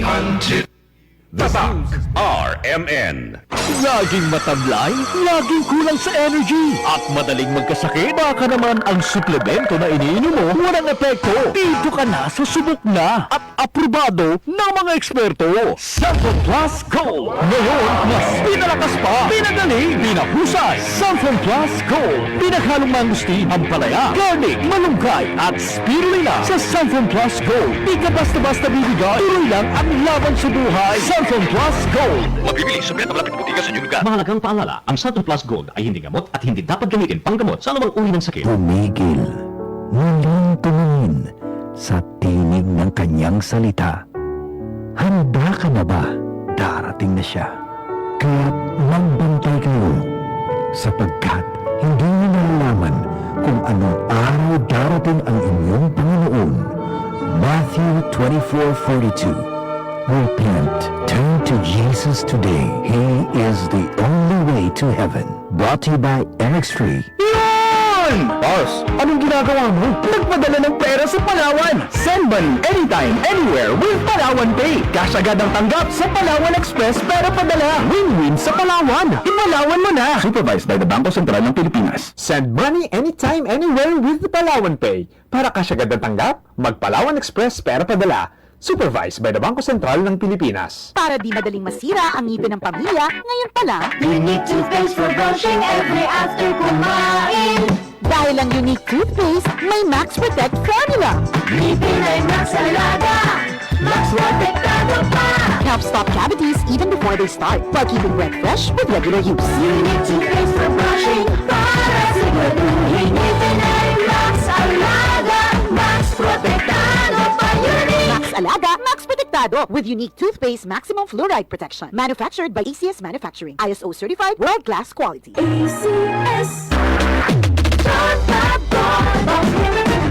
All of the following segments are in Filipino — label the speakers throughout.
Speaker 1: until Tatak RMN.
Speaker 2: Laging matablay, laging kulang sa energy, at madaling magkasakit. Baka naman ang suplemento na iniinom mo walang epekto. Dito ka na sa subok na at aprobado ng mga eksperto. Sanfon Plus Gold. Ngayon, mas pinalakas pa, pinagaling, pinahusay. Sanfon Plus Gold. Pinaghalong mangustin, ampalaya, garlic, malunggay, at spirulina. Sa Sanfon Plus Gold, di ka basta-basta bibigay. Tuloy lang ang laban sa buhay. Sanfon Plus Gold.
Speaker 1: Mabibili sa mga malapit na butika sa Junuga.
Speaker 3: Mahalagang paalala, ang Santon Plus Gold ay hindi gamot at hindi dapat gamitin panggamot sa anumang uri ng sakit.
Speaker 4: Tumigil, muling tumingin sa tinig ng kanyang salita. Handa ka na ba? Darating na siya. Kaya't magbantay kayo, sapagkat hindi niyo nalalaman kung anong araw darating ang inyong Panginoon. Matthew 24:42. Repent. Turn to Jesus today. He is the only way to heaven. Brought to you by MX3.
Speaker 2: Boss, anong ginagawa mo? Nagpadala ng pera sa Palawan. Send money anytime, anywhere with Palawan Pay. Cash agad ang tanggap sa Palawan Express pero padala. Win-win sa Palawan. Ipalawan mo na. Supervised by the Bangko Sentral ng Pilipinas.
Speaker 5: Send money anytime, anywhere with the Palawan Pay. Para cash agad ang tanggap, mag-Palawan Express pero padala. Supervised by the Bangko Sentral ng Pilipinas.
Speaker 6: Para di madaling masira ang ngipin ng pamilya, ngayon pa lang,
Speaker 7: Unique toothpaste for brushing every after kumain.
Speaker 6: dahil ang unique toothpaste, may Max Protect formula.
Speaker 7: Ngipin ay Max Alaga, Max Protektado pa.
Speaker 6: Helps stop cavities even before they start, while keeping breath fresh with regular use.
Speaker 7: Unique toothpaste for brushing para siguraduhin ngipin ay Max Alaga, Max Protektado pa. Unique
Speaker 6: Max Alaga, Max Protectado with unique toothpaste maximum fluoride protection. Manufactured by ACS Manufacturing. ISO certified world-class quality.
Speaker 7: ACS. John Pabon,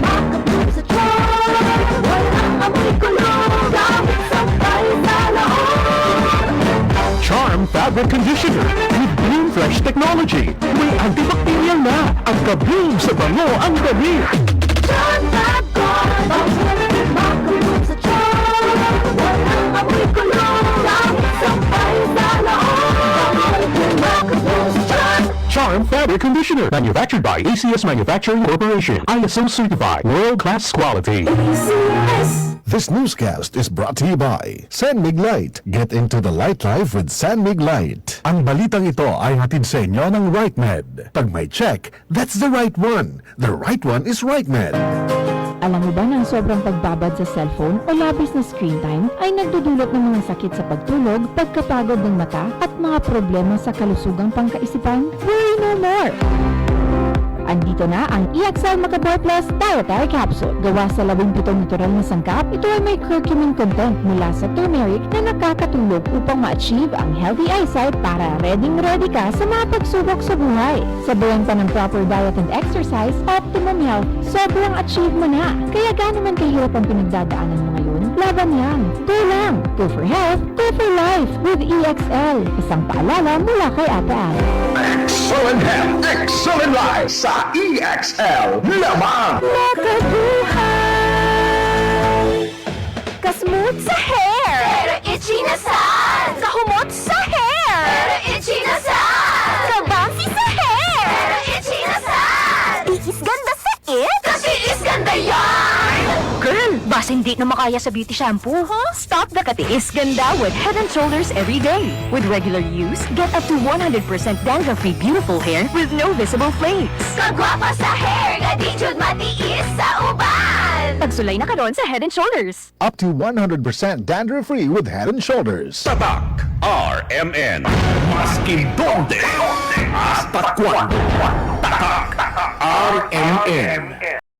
Speaker 7: makapulong sa John. Walang amoy kulong, gamit sabay sa loob.
Speaker 2: Charm Fabric Conditioner with Bloom Fresh Technology. May antibacterial na. Ang kabloom sa bango ang dami.
Speaker 7: John Pabon, makapulong sa John. Walang amoy kulong, gamit sabay sa loob. Makapulong sa John.
Speaker 2: Charm Fabric Conditioner. Manufactured by ACS Manufacturing Corporation. ISO certified. World-class quality.
Speaker 7: ACS.
Speaker 8: This newscast is brought to you by San Mig Light. Get into the light life with San Mig Light. Ang balitang ito ay hatid sa inyo ng RightMed. Pag may check, that's the right one. The right one is RightMed.
Speaker 9: Alam mo ba na ang sobrang pagbabad sa cellphone o labis na screen time ay nagdudulot ng mga sakit sa pagtulog, pagkapagod ng mata at mga problema sa kalusugang pangkaisipan? Worry no more! Andito na ang EXL Macaboy Plus Dietary Capsule. Gawa sa 17 natural na sangkap, ito ay may curcumin content mula sa turmeric na nakakatulong upang ma-achieve ang healthy eyesight para ready ka sa mga pagsubok sa buhay. Sabayan pa ng proper diet and exercise, optimum health, sobrang achieve mo na. Kaya gaano man kahirap ang pinagdadaanan mo ngayon, laban yan. Go lang! Go for health, go for life with EXL. Isang paalala mula kay Ate Al.
Speaker 1: Excellent health, excellent life sa EXL. Lamang!
Speaker 6: Makabuhay! Kasmooth sa hair!
Speaker 7: Pero itchy na sad.
Speaker 6: Kahumot sa hair!
Speaker 7: Pero itchy na sad.
Speaker 6: Kabouncy sa hair!
Speaker 7: Pero itchy na sad.
Speaker 6: Tiis ganda sa it!
Speaker 7: Kasi is ganda yan.
Speaker 6: Girl, basta hindi na makaya sa beauty shampoo, huh? Stop the katiis ganda with Head and Shoulders every day. With regular use, get up to 100% dandruff-free beautiful hair with no visible flakes.
Speaker 7: Kagwapa sa hair, nga di jud matiis sa uban.
Speaker 6: Pagsulay na karon sa Head and Shoulders.
Speaker 8: Up to 100% dandruff-free with Head and Shoulders.
Speaker 1: Tatak RMN. Maskin donde, hasta cuando. Tatak RMN.